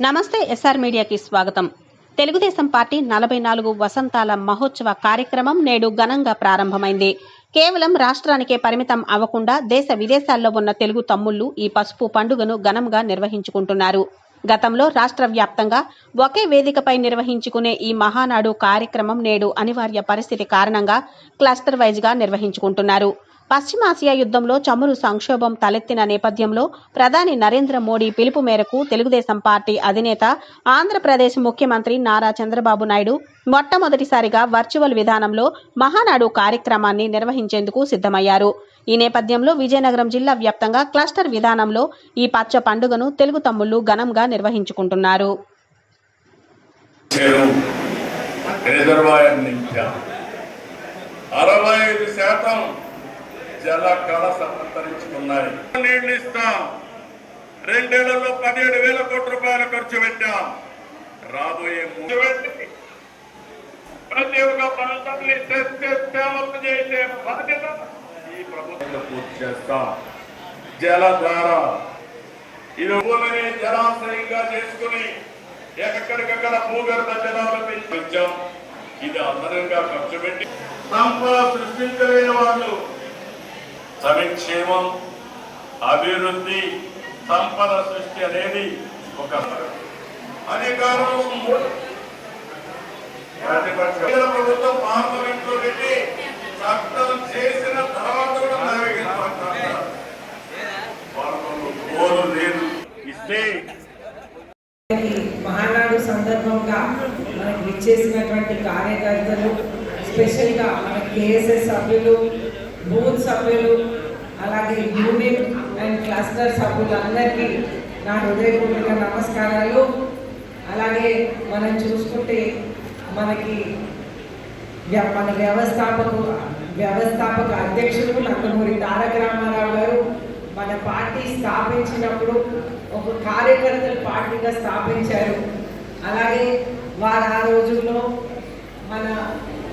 నమస్తే ఎస్ఆర్ మీడియాకి స్వాగతం. తెలుగుదేశం పార్టీ 44 వసంతాల మహోత్సవ కార్యక్రమం నేడు ఘనంగా ప్రారంభమైంది. కేవలం రాష్ట్రానికే పరిమితం అవ్వకుండా దేశ విదేశాల్లో ఉన్న తెలుగు తమ్ముళ్లు ఈ పసుపు పండుగను ఘనంగా నిర్వహించుకుంటున్నారు. గతంలో రాష్ట్ర వ్యాప్తంగా ఒకే వేదికపై నిర్వహించుకునే ఈ మహానాడు కార్యక్రమం నేడు అనివార్య పరిస్థితి కారణంగా క్లస్టర్ వైజ్ గా నిర్వహించుకుంటున్నారు. పశ్చిమాసియా యుద్ధంలో చమురు సంక్షోభం తలెత్తిన నేపథ్యంలో ప్రధాని నరేంద్ర మోడీ పిలుపు మేరకు తెలుగుదేశం పార్టీ అధినేత ఆంధ్రప్రదేశ్ ముఖ్యమంత్రి నారా చంద్రబాబు నాయుడు మొట్టమొదటిసారిగా వర్చువల్ విధానంలో మహానాడు కార్యక్రమాన్ని నిర్వహించేందుకు సిద్ధమయ్యారు. ఈ నేపథ్యంలో విజయనగరం జిల్లా వ్యాప్తంగా క్లస్టర్ విధానంలో ఈ పచ్చ పండుగను తెలుగు తమ్ముళ్లు ఘనంగా నిర్వహించుకుంటున్నారు. జలకళ సంతరించుకున్నాయి. నీళ్లు ఇస్తాం. 2 ఏళ్లలో 17,000 కోట్ల రూపాయలు ఖర్చు పెట్టాం. రాబోయే ప్రతి ఒక్క ప్రాంతాన్ని సేవలు చేసే బాధ్యత ఈ ప్రభుత్వం పూర్తి చేస్తాం. జల ద్వారా ఇది భూమిని జలాశయంగా చేసుకుని ఎక్కడికక్కడ భూగర్భ జలాలు పెంచాం. ఇది అదనంగా ఖర్చు పెట్టి సంపద సృష్టించలేని వాళ్ళు సంక్షేమం, అభివృద్ధి, సంపద సృష్టి అనేది ఒక అధికారం. ప్రభుత్వం పార్లమెంట్ లో పెట్టి చట్టం చేసిన తర్వాత కూడా లేదు ఇస్తే మహానాడు సందర్భంగా మనకు ఇచ్చేసినటువంటి కార్యకర్తలు, స్పెషల్ గా మన కేఎస్ఎస్ సభ్యులు, బూత్ సభ్యులు, అలాగే యూనిట్ అండ్ క్లస్టర్ సభ్యులందరికీ నా హృదయపూర్వక నమస్కారాలు. అలాగే మనం చూసుకుంటే మనకి మన వ్యవస్థాపక అధ్యక్షుడు నందమూరి తారక రామారావు గారు మన పార్టీ స్థాపించినప్పుడు ఒక కార్యకర్తలు పార్టీగా స్థాపించారు. అలాగే వారు ఆ రోజుల్లో మన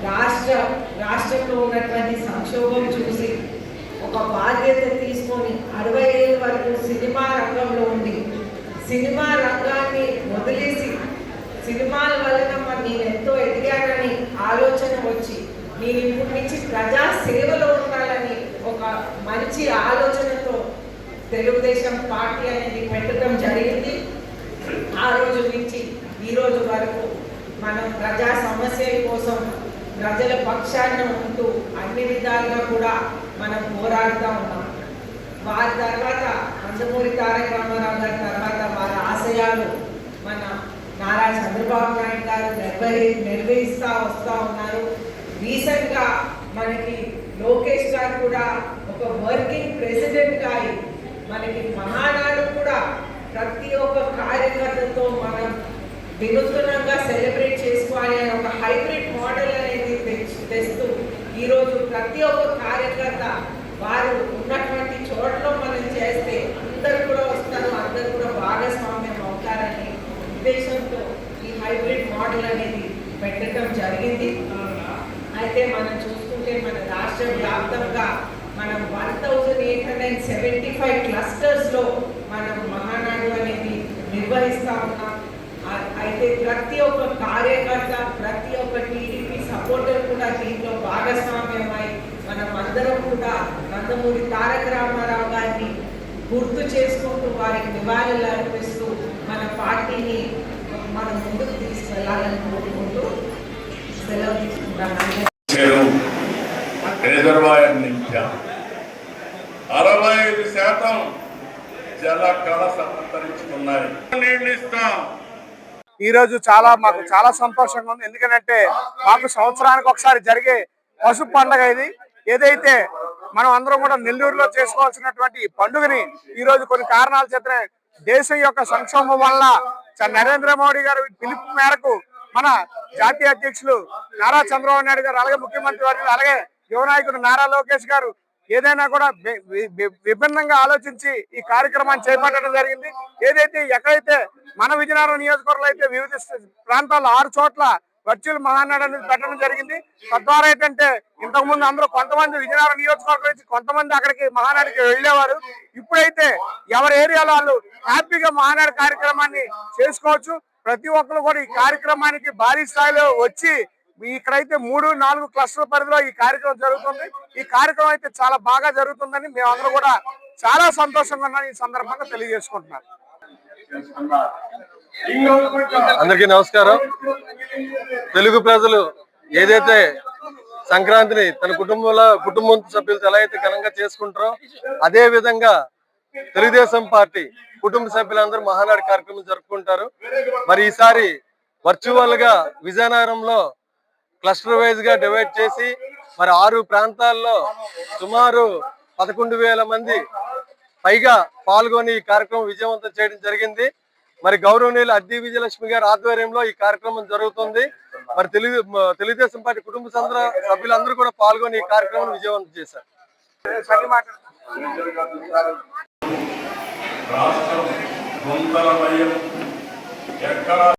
రాష్ట్రంలో ఉన్నటువంటి సంక్షోభం చూసి ఒక బాధ్యత తీసుకొని 60 ఏళ్ళ వరకు సినిమా రంగంలో ఉండి సినిమా రంగాన్ని వదిలేసి సినిమాల వలన నేను ఎంతో ఎదిగానని ఆలోచన వచ్చి నేను ఇప్పటి నుంచి ప్రజా సేవలో ఉండాలని ఒక మంచి ఆలోచనతో తెలుగుదేశం పార్టీ అనేది పెట్టడం జరిగింది. ఆ రోజు నుంచి ఈ రోజు వరకు మనం ప్రజా సమస్యల కోసం ప్రజల పక్షాన ఉంటూ అన్ని విధాలుగా కూడా మనం పోరాడుతూ ఉన్నాం. వారి తర్వాత నందమూరి తారక రామారావు గారి తర్వాత వారి ఆశయాలు మన నారా చంద్రబాబు నాయుడు గారు నిర్వహిస్తూ వస్తూ ఉన్నారు. రీసెంట్గా మనకి లోకేష్ గారు కూడా ఒక వర్కింగ్ ప్రెసిడెంట్గా మనకి మహానాడు కూడా ప్రతి ఒక్క కార్యకర్తతో మనం వినూత్నంగా సెలబ్రేట్ చేసుకోవాలి అని ఒక హైబ్రిడ్ మోడల్ అనేది తెస్తూ ఈరోజు ప్రతి ఒక్క కార్యకర్త వారు ఉన్నటువంటి చోట్ల మనం చేస్తే అందరు కూడా వస్తారు, అందరు కూడా భాగస్వామ్యం అవుతారనే ఉద్దేశంతో ఈ హైబ్రిడ్ మోడల్ అనేది పెట్టడం జరిగింది. అయితే మనం చూసుకుంటే మన రాష్ట్ర వ్యాప్తంగా మనం 1875 క్లస్టర్స్లో మనం మహానాడు అనేది నిర్వహిస్తూ ఉన్నాం. అయితే ప్రతి ఒక్క కార్యకర్త, ప్రతి ఒక్క టీడీపీ సపోర్టర్ కూడా దీంట్లో భాగస్వామ్యమై మనం అందరం కూడా నందమూరి తారక రామారావు గారిని గుర్తు చేసుకుంటూ వారికి నివాళులు అర్పిస్తూ మన పార్టీని మనం ముందుకు తీసుకెళ్లాలని కోరుకుంటూ సెలవు తీసుకుంటాం. 65% జలకళ సంతరించుకున్నాయి. నీళ్లు ఇస్తాం. ఈ రోజు మాకు చాలా సంతోషంగా ఉంది. ఎందుకంటే మాకు సంవత్సరానికి ఒకసారి జరిగే పసుపు పండుగ ఇది. ఏదైతే మనం అందరం కూడా నెల్లూరులో చేసుకోవాల్సినటువంటి పండుగని ఈ రోజు కొన్ని కారణాల చేత దేశం యొక్క సంక్షోభం వల్ల నరేంద్ర మోడీ గారి పిలుపు మేరకు మన జాతీయ అధ్యక్షులు నారా చంద్రబాబు నాయుడు గారు, అలాగే ముఖ్యమంత్రి వర్యులు, అలాగే యువ నాయకుడు నారా లోకేష్ గారు ఏదైనా కూడా విభిన్నంగా ఆలోచించి ఈ కార్యక్రమాన్ని చేపట్టడం జరిగింది. ఏదైతే ఎక్కడైతే మన విజయనగరం నియోజకవర్గంలో అయితే వివిధ ప్రాంతాల్లో 6 చోట్ల వర్చువల్ మహానాడు అనేది పెట్టడం జరిగింది. తద్వారా ఏంటంటే ఇంతకుముందు అందరూ కొంతమంది విజయనగరం నియోజకవర్గం నుంచి కొంతమంది అక్కడికి మహానాడికి వెళ్ళేవారు. ఇప్పుడైతే ఎవరి ఏరియాలో వాళ్ళు హ్యాపీగా మహానాడు కార్యక్రమాన్ని చేసుకోవచ్చు. ప్రతి ఒక్కరు కూడా ఈ కార్యక్రమానికి భారీ స్థాయిలో వచ్చి ఇక్కడైతే 3-4 క్లస్టర్ పరిధిలో ఈ కార్యక్రమం జరుగుతుంది. ఈ కార్యక్రమం అయితే చాలా బాగా జరుగుతుందని మేమందరూ కూడా చాలా సంతోషంగా ఉన్నాం. ఈ సందర్భంగా తెలియజేసుకుంటున్నాను. అందరికీ నమస్కారం. తెలుగు ప్రజలు ఏదైతే సంక్రాంతిని తన కుటుంబ సభ్యులతో ఎలా అయితే ఘనంగా చేసుకుంటారో అదే విధంగా తెలుగుదేశం పార్టీ కుటుంబ సభ్యులందరూ మహానాడు కార్యక్రమం జరుపుకుంటారు. మరి ఈసారి వర్చువల్ గా విజయనగరంలో క్లస్టర్ వైజ్ గా డివైడ్ చేసి మరి 6 ప్రాంతాల్లో సుమారు 11,000 మంది పైగా పాల్గొని ఈ కార్యక్రమం విజయవంతం చేయడం జరిగింది. మరి గౌరవనీయులు అద్ది విజయలక్ష్మి గారి ఆధ్వర్యంలో ఈ కార్యక్రమం జరుగుతుంది. మరి తెలుగుదేశం పార్టీ కుటుంబ సభ్యులందరూ కూడా పాల్గొని ఈ కార్యక్రమం విజయవంతం చేశారు. రాష్ట్రం గుంతలమయం ఎక్కడ